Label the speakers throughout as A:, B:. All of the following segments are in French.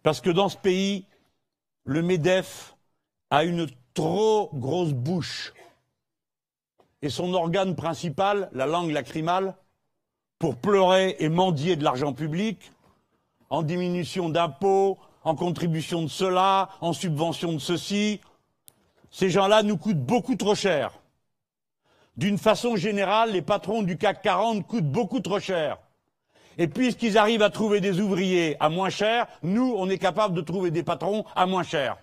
A: Parce que dans ce pays, le MEDEF a une trop grosse bouche. Et son organe principal, la langue lacrymale, pour pleurer et mendier de l'argent public, en diminution d'impôts, en contribution de cela, en subvention de ceci, ces gens-là nous coûtent beaucoup trop cher. D'une façon générale, les patrons du CAC 40 coûtent beaucoup trop cher. Et puisqu'ils arrivent à trouver des ouvriers à moins cher, nous, on est capable de trouver des patrons à moins cher.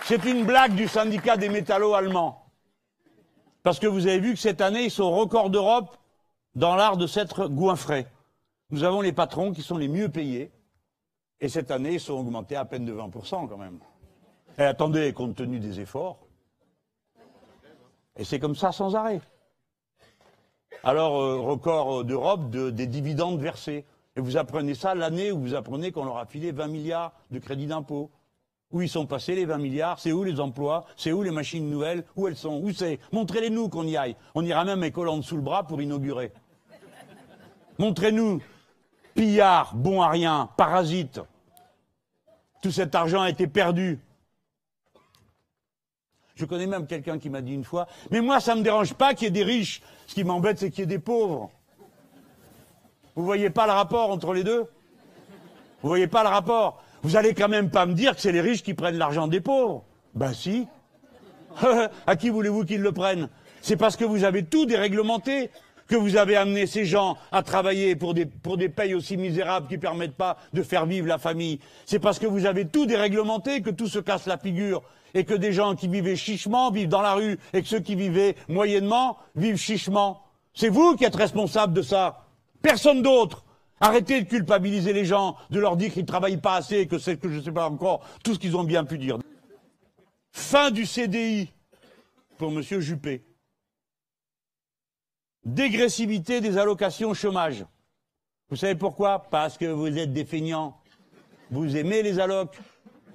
A: C'est une blague du syndicat des métallos allemands. Parce que vous avez vu que cette année, ils sont records d'Europe dans l'art de s'être goinfrés. Nous avons les patrons qui sont les mieux payés. Et cette année, ils sont augmentés à peine de 20% quand même. Et attendez, compte tenu des efforts. Et c'est comme ça sans arrêt. Alors, record d'Europe des dividendes versés. Et vous apprenez ça l'année où vous apprenez qu'on leur a filé 20 milliards de crédits d'impôt. Où ils sont passés les 20 milliards? C'est où les emplois? C'est où les machines nouvelles? Où elles sont? Où c'est? Montrez-les-nous qu'on y aille. On ira même avec Hollande sous le bras pour inaugurer. Montrez-nous. Pillards, bons à rien, parasites. Tout cet argent a été perdu. Je connais même quelqu'un qui m'a dit une fois, mais moi ça me dérange pas qu'il y ait des riches. Ce qui m'embête, c'est qu'il y ait des pauvres. Vous voyez pas le rapport entre les deux? Vous voyez pas le rapport? Vous allez quand même pas me dire que c'est les riches qui prennent l'argent des pauvres. Ben si. À qui voulez-vous qu'ils le prennent? C'est parce que vous avez tout déréglementé que vous avez amené ces gens à travailler pour des payes aussi misérables qui permettent pas de faire vivre la famille. C'est parce que vous avez tout déréglementé que tout se casse la figure et que des gens qui vivaient chichement vivent dans la rue et que ceux qui vivaient moyennement vivent chichement. C'est vous qui êtes responsable de ça. Personne d'autre. Arrêtez de culpabiliser les gens, de leur dire qu'ils ne travaillent pas assez, que c'est que je ne sais pas encore, tout ce qu'ils ont bien pu dire. Fin du CDI pour M. Juppé. Dégressivité des allocations chômage. Vous savez pourquoi? Parce que vous êtes des feignants. Vous aimez les allocs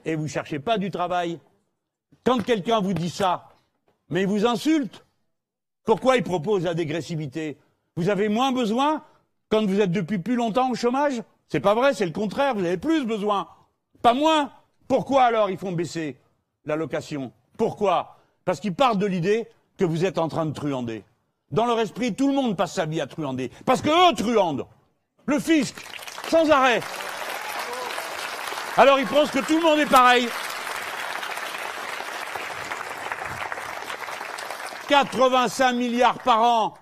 A: et vous ne cherchez pas du travail. Quand quelqu'un vous dit ça, mais il vous insulte. Pourquoi il propose la dégressivité? Vous avez moins besoin quand vous êtes depuis plus longtemps au chômage? C'est pas vrai, c'est le contraire, vous avez plus besoin. Pas moins. Pourquoi alors ils font baisser l'allocation? Pourquoi? Parce qu'ils partent de l'idée que vous êtes en train de truander. Dans leur esprit, tout le monde passe sa vie à truander. Parce que eux truandent. Le fisc, sans arrêt. Alors ils pensent que tout le monde est pareil. 85 milliards par an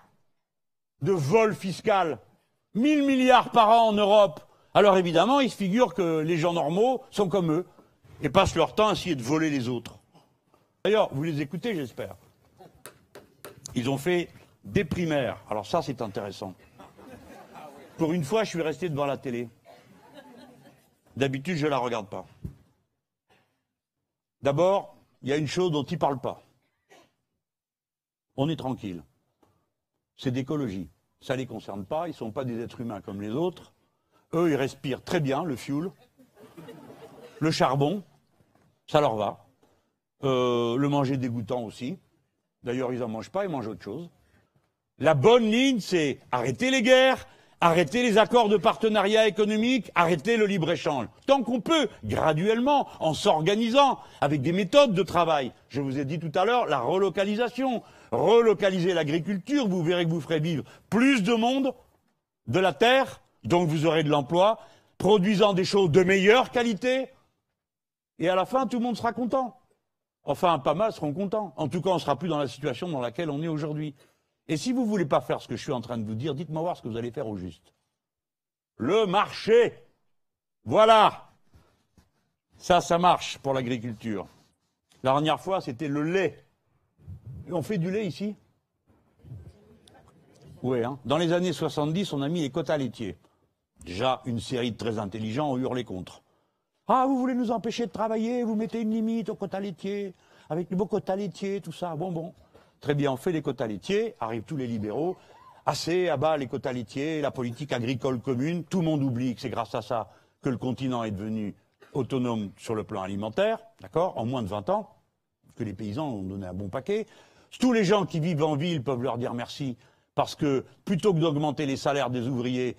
A: de vol fiscal. 1000 milliards par an en Europe. Alors évidemment, ils se figurent que les gens normaux sont comme eux et passent leur temps à essayer de voler les autres. D'ailleurs, vous les écoutez, j'espère. Ils ont fait des primaires. Alors ça, c'est intéressant. Pour une fois, je suis resté devant la télé. D'habitude, je ne la regarde pas. D'abord, il y a une chose dont ils ne parlent pas. On est tranquille. C'est d'écologie. Ça ne les concerne pas, ils ne sont pas des êtres humains comme les autres. Eux, ils respirent très bien le fioul, le charbon, ça leur va. Le manger dégoûtant aussi. D'ailleurs, ils n'en mangent pas, ils mangent autre chose. La bonne ligne, c'est arrêter les guerres, arrêter les accords de partenariat économique, arrêter le libre-échange. Tant qu'on peut, graduellement, en s'organisant, avec des méthodes de travail. Je vous ai dit tout à l'heure, la relocalisation. Relocaliser l'agriculture, vous verrez que vous ferez vivre plus de monde, de la terre, donc vous aurez de l'emploi, produisant des choses de meilleure qualité, et à la fin, tout le monde sera content. Enfin, pas mal seront contents. En tout cas, on ne sera plus dans la situation dans laquelle on est aujourd'hui. Et si vous ne voulez pas faire ce que je suis en train de vous dire, dites-moi voir ce que vous allez faire au juste. Le marché. Voilà. Ça marche pour l'agriculture. La dernière fois, c'était le lait. Et on fait du lait ici? Oui, hein. Dans les années 70, on a mis les quotas laitiers. Déjà, une série de très intelligents ont hurlé contre. Ah, vous voulez nous empêcher de travailler, vous mettez une limite aux quotas laitiers, avec les beaux quotas laitiers, tout ça. Bon. Très bien, on fait les quotas laitiers, arrivent tous les libéraux, assez à bas les quotas laitiers, la politique agricole commune, tout le monde oublie que c'est grâce à ça que le continent est devenu autonome sur le plan alimentaire, d'accord, en moins de 20 ans, que les paysans ont donné un bon paquet. Tous les gens qui vivent en ville peuvent leur dire merci, Parce que plutôt que d'augmenter les salaires des ouvriers,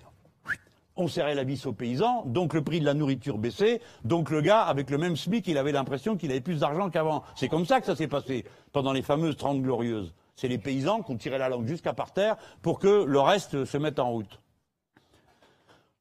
A: on serrait la vis aux paysans, donc le prix de la nourriture baissait, donc le gars, avec le même SMIC, il avait l'impression qu'il avait plus d'argent qu'avant. C'est comme ça que ça s'est passé pendant les fameuses 30 glorieuses. C'est les paysans qui ont tiré la langue jusqu'à par terre pour que le reste se mette en route.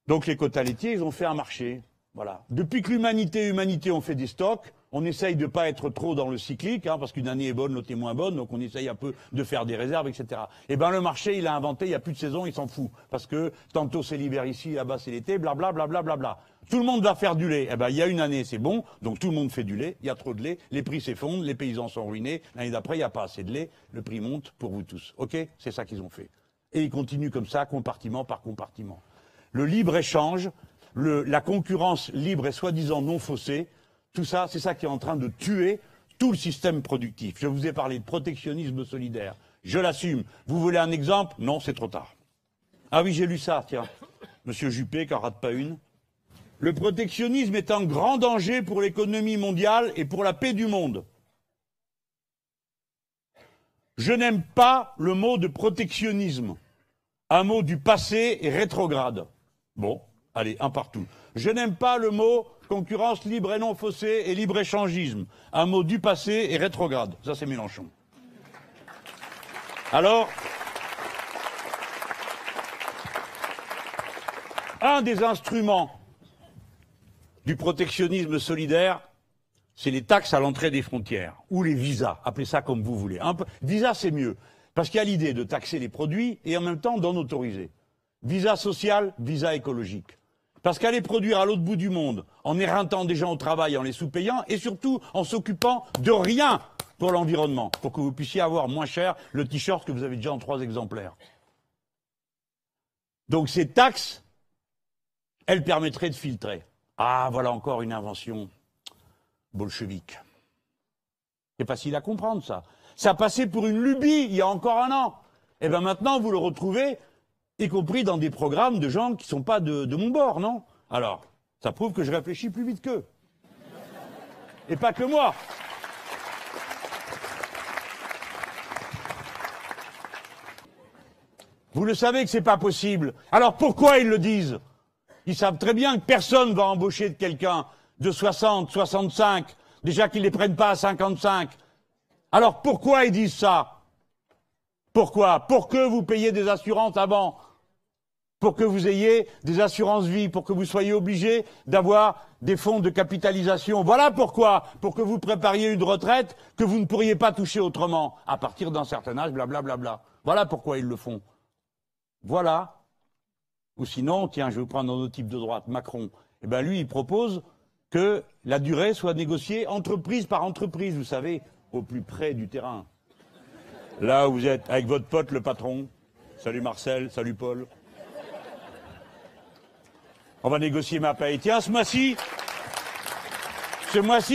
A: Donc les quotas laitiers, ils ont fait un marché. Voilà. Depuis que l'humanité ont fait des stocks, on essaye de ne pas être trop dans le cyclique, parce qu'une année est bonne, l'autre est moins bonne, donc on essaye un peu de faire des réserves, etc. Et ben le marché, il a inventé, il n'y a plus de saison, il s'en fout. Parce que tantôt c'est l'hiver ici, là-bas c'est l'été, blablabla, blablabla. Tout le monde va faire du lait. Eh ben il y a une année, c'est bon, donc tout le monde fait du lait, il y a trop de lait, les prix s'effondrent, les paysans sont ruinés, l'année d'après, il n'y a pas assez de lait, le prix monte pour vous tous. Ok? C'est ça qu'ils ont fait. Et ils continuent comme ça, compartiment par compartiment. Le libre-échange, la concurrence libre et soi-disant non faussée, tout ça, c'est ça qui est en train de tuer tout le système productif. Je vous ai parlé de protectionnisme solidaire. Je l'assume. Vous voulez un exemple? Non, c'est trop tard. Ah oui, j'ai lu ça, tiens. Monsieur Juppé, qui en rate pas une. Le protectionnisme est un grand danger pour l'économie mondiale et pour la paix du monde. Je n'aime pas le mot de protectionnisme. Un mot du passé et rétrograde. Bon, allez, un partout. Je n'aime pas le mot concurrence libre et non faussée et libre-échangisme. Un mot du passé et rétrograde. Ça, c'est Mélenchon. Alors, un des instruments du protectionnisme solidaire, c'est les taxes à l'entrée des frontières, ou les visas, appelez ça comme vous voulez. Visa, c'est mieux, parce qu'il y a l'idée de taxer les produits et en même temps d'en autoriser. Visa social, visa écologique. Parce qu'aller produire à l'autre bout du monde, en éreintant des gens au travail, en les sous-payant, et surtout en s'occupant de rien pour l'environnement, pour que vous puissiez avoir moins cher le t-shirt que vous avez déjà en 3 exemplaires. Donc ces taxes, elles permettraient de filtrer. Ah, voilà encore une invention bolchevique. C'est facile à comprendre, ça. Ça passait pour une lubie il y a encore un an. Et bien maintenant, vous le retrouvez, y compris dans des programmes de gens qui ne sont pas de mon bord, non? Alors, ça prouve que je réfléchis plus vite qu'eux. Et pas que moi. Vous le savez que c'est pas possible. Alors pourquoi ils le disent? Ils savent très bien que personne ne va embaucher de quelqu'un de 60, 65, déjà qu'ils ne les prennent pas à 55. Alors pourquoi ils disent ça? Pourquoi? Pour que vous payiez des assurances avant. Pour que vous ayez des assurances vie, pour que vous soyez obligés d'avoir des fonds de capitalisation. Voilà pourquoi. Pour que vous prépariez une retraite que vous ne pourriez pas toucher autrement, à partir d'un certain âge, blablabla. Voilà pourquoi ils le font. Voilà. Ou sinon, tiens, je vais vous prendre un autre type de droite, Macron. Eh bien lui, il propose que la durée soit négociée entreprise par entreprise, vous savez, au plus près du terrain. Là où vous êtes avec votre pote, le patron. Salut Marcel, salut Paul. On va négocier ma paye. Tiens, ce mois-ci,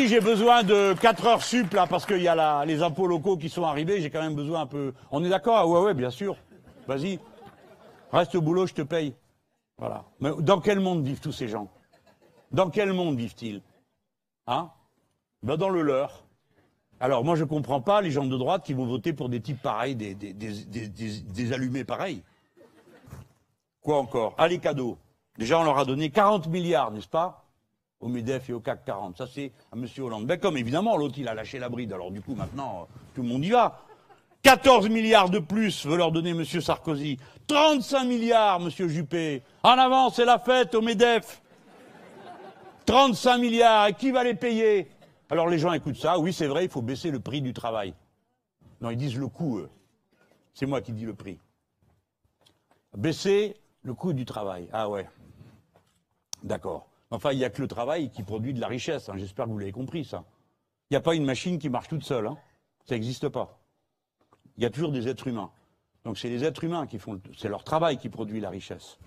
A: j'ai besoin de 4 heures sup, là, parce qu'il y a les impôts locaux qui sont arrivés, j'ai quand même besoin un peu... On est d'accord? Ah ouais, bien sûr. Vas-y. Reste au boulot, je te paye. Voilà. Mais dans quel monde vivent tous ces gens? Dans quel monde vivent-ils? Hein? Ben dans le leur. Alors, moi, je ne comprends pas les gens de droite qui vont voter pour des types pareils, des allumés pareils. Quoi encore? Ah, les cadeaux. Déjà, on leur a donné 40 milliards, n'est-ce pas? Au MEDEF et au CAC 40. Ça, c'est à M. Hollande. Ben, comme évidemment, l'autre, il a lâché la bride. Alors, du coup, maintenant, tout le monde y va. 14 milliards de plus veut leur donner M. Sarkozy. 35 milliards, M. Juppé. En avant, c'est la fête au MEDEF. 35 milliards. Et qui va les payer? Alors, les gens écoutent ça. Oui, c'est vrai, il faut baisser le prix du travail. Non, ils disent le coût, eux. C'est moi qui dis le prix. Baisser le coût du travail. Ah ouais. D'accord. Enfin, il n'y a que le travail qui produit de la richesse. Hein. J'espère que vous l'avez compris, ça. Il n'y a pas une machine qui marche toute seule. Hein. Ça n'existe pas. Il y a toujours des êtres humains. Donc c'est les êtres humains qui font... C'est leur travail qui produit la richesse.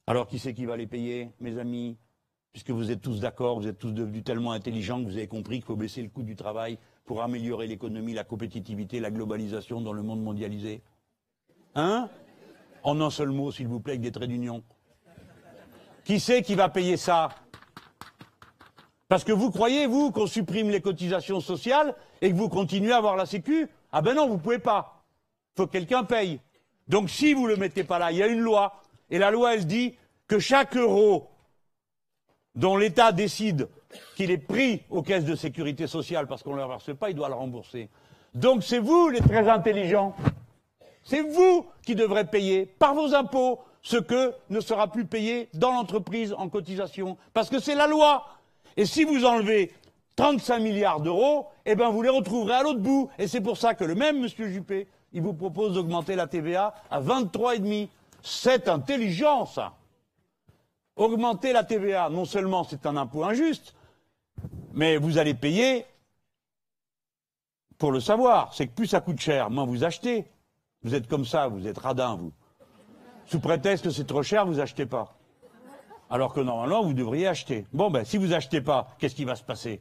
A: Alors qui c'est qui va les payer, mes amis? Puisque vous êtes tous d'accord, vous êtes tous devenus tellement intelligents que vous avez compris qu'il faut baisser le coût du travail pour améliorer l'économie, la compétitivité, la globalisation dans le monde mondialisé. Hein? En un seul mot, s'il vous plaît, avec des traits d'union. Qui c'est qui va payer ça? Parce que vous croyez, vous, qu'on supprime les cotisations sociales et que vous continuez à avoir la sécu? Ah ben non, vous pouvez pas. Faut que quelqu'un paye. Donc si vous ne le mettez pas là, il y a une loi, et la loi, elle dit que chaque euro dont l'État décide qu'il est pris aux caisses de sécurité sociale parce qu'on ne le verse pas, il doit le rembourser. Donc c'est vous, les très intelligents, c'est vous qui devrez payer par vos impôts ce que ne sera plus payé dans l'entreprise en cotisation. Parce que c'est la loi. Et si vous enlevez 35 milliards d'euros, eh ben vous les retrouverez à l'autre bout. Et c'est pour ça que le même monsieur Juppé, il vous propose d'augmenter la TVA à 23,5. C'est intelligent, ça. Augmenter la TVA, non seulement c'est un impôt injuste, mais vous allez payer pour le savoir. C'est que plus ça coûte cher, moins vous achetez. Vous êtes comme ça, vous êtes radin, vous. Sous prétexte que c'est trop cher, vous achetez pas. Alors que normalement, vous devriez acheter. Bon, ben, si vous achetez pas, qu'est-ce qui va se passer?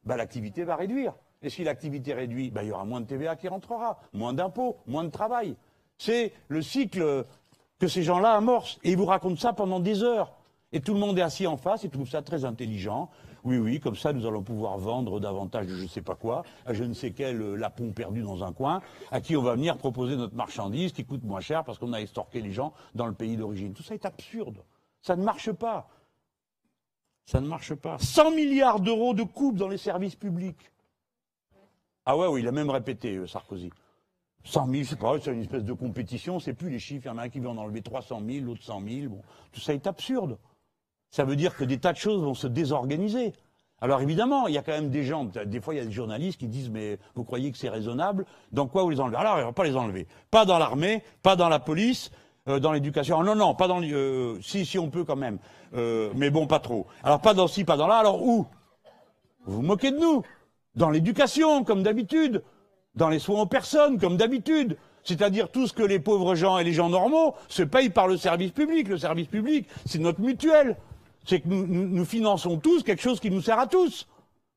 A: Ben, l'activité va réduire. Et si l'activité réduit, ben, il y aura moins de TVA qui rentrera, moins d'impôts, moins de travail. C'est le cycle que ces gens-là amorcent. Et ils vous racontent ça pendant des heures. Et tout le monde est assis en face et trouve ça très intelligent. Oui, oui, comme ça, nous allons pouvoir vendre davantage de je ne sais pas quoi, à je ne sais quel lapon perdu dans un coin, à qui on va venir proposer notre marchandise qui coûte moins cher parce qu'on a estorqué les gens dans le pays d'origine. Tout ça est absurde. Ça ne marche pas. Ça ne marche pas. 100 milliards d'euros de coupes dans les services publics. Ah ouais, oui, il a même répété, Sarkozy. 100 000, c'est pas vrai, c'est une espèce de compétition, c'est plus les chiffres. Il y en a un qui veut en enlever 300 000, l'autre 100 000. Bon, tout ça est absurde. Ça veut dire que des tas de choses vont se désorganiser. Alors évidemment, il y a quand même des gens, des fois il y a des journalistes qui disent mais vous croyez que c'est raisonnable? Dans quoi vous les enlevez? Alors on ne va pas les enlever. Pas dans l'armée, pas dans la police, dans l'éducation. Non, non, pas dans si on peut quand même. Mais bon, pas trop. Alors pas dans ci, pas dans là. Alors où? Vous vous moquez de nous? Dans l'éducation, comme d'habitude. Dans les soins aux personnes, comme d'habitude. C'est-à-dire tout ce que les pauvres gens et les gens normaux se payent par le service public. Le service public, c'est notre mutuelle. C'est que nous finançons tous quelque chose qui nous sert à tous.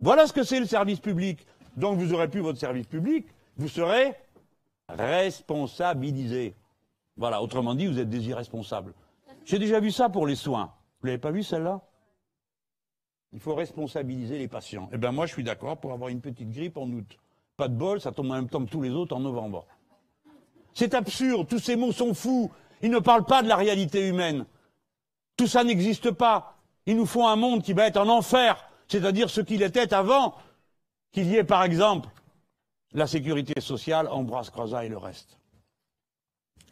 A: Voilà ce que c'est le service public. Donc vous aurez plus votre service public, vous serez responsabilisé. Voilà, autrement dit, vous êtes des irresponsables. J'ai déjà vu ça pour les soins. Vous l'avez pas vu celle-là? Il faut responsabiliser les patients. Eh bien moi je suis d'accord pour avoir une petite grippe en août. Pas de bol, ça tombe en même temps que tous les autres en novembre. C'est absurde, tous ces mots sont fous. Ils ne parlent pas de la réalité humaine. Tout ça n'existe pas. Ils nous font un monde qui va être un enfer, c'est-à-dire ce qu'il était avant qu'il y ait, par exemple, la sécurité sociale, Ambroise Croizat et le reste.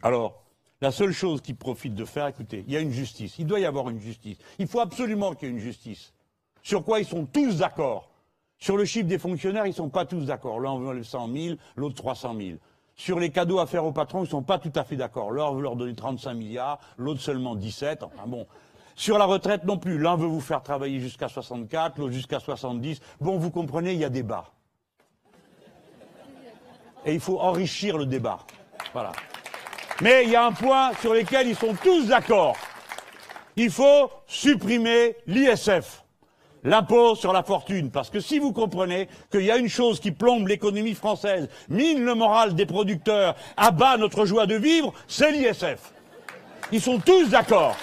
A: Alors, la seule chose qu'ils profitent de faire, écoutez, il y a une justice, il doit y avoir une justice. Il faut absolument qu'il y ait une justice. Sur quoi ils sont tous d'accord. Sur le chiffre des fonctionnaires, ils ne sont pas tous d'accord. L'un veut 100 000, l'autre 300 000. Sur les cadeaux à faire aux patrons, ils ne sont pas tout à fait d'accord. L'un veut leur donner 35 milliards, l'autre seulement 17. Enfin bon. Sur la retraite non plus. L'un veut vous faire travailler jusqu'à 64, l'autre jusqu'à 70. Bon, vous comprenez, il y a débat. Et il faut enrichir le débat. Voilà. Mais il y a un point sur lequel ils sont tous d'accord. Il faut supprimer l'ISF. L'impôt sur la fortune, parce que si vous comprenez qu'il y a une chose qui plombe l'économie française, mine le moral des producteurs, abat notre joie de vivre, c'est l'ISF. Ils sont tous d'accord.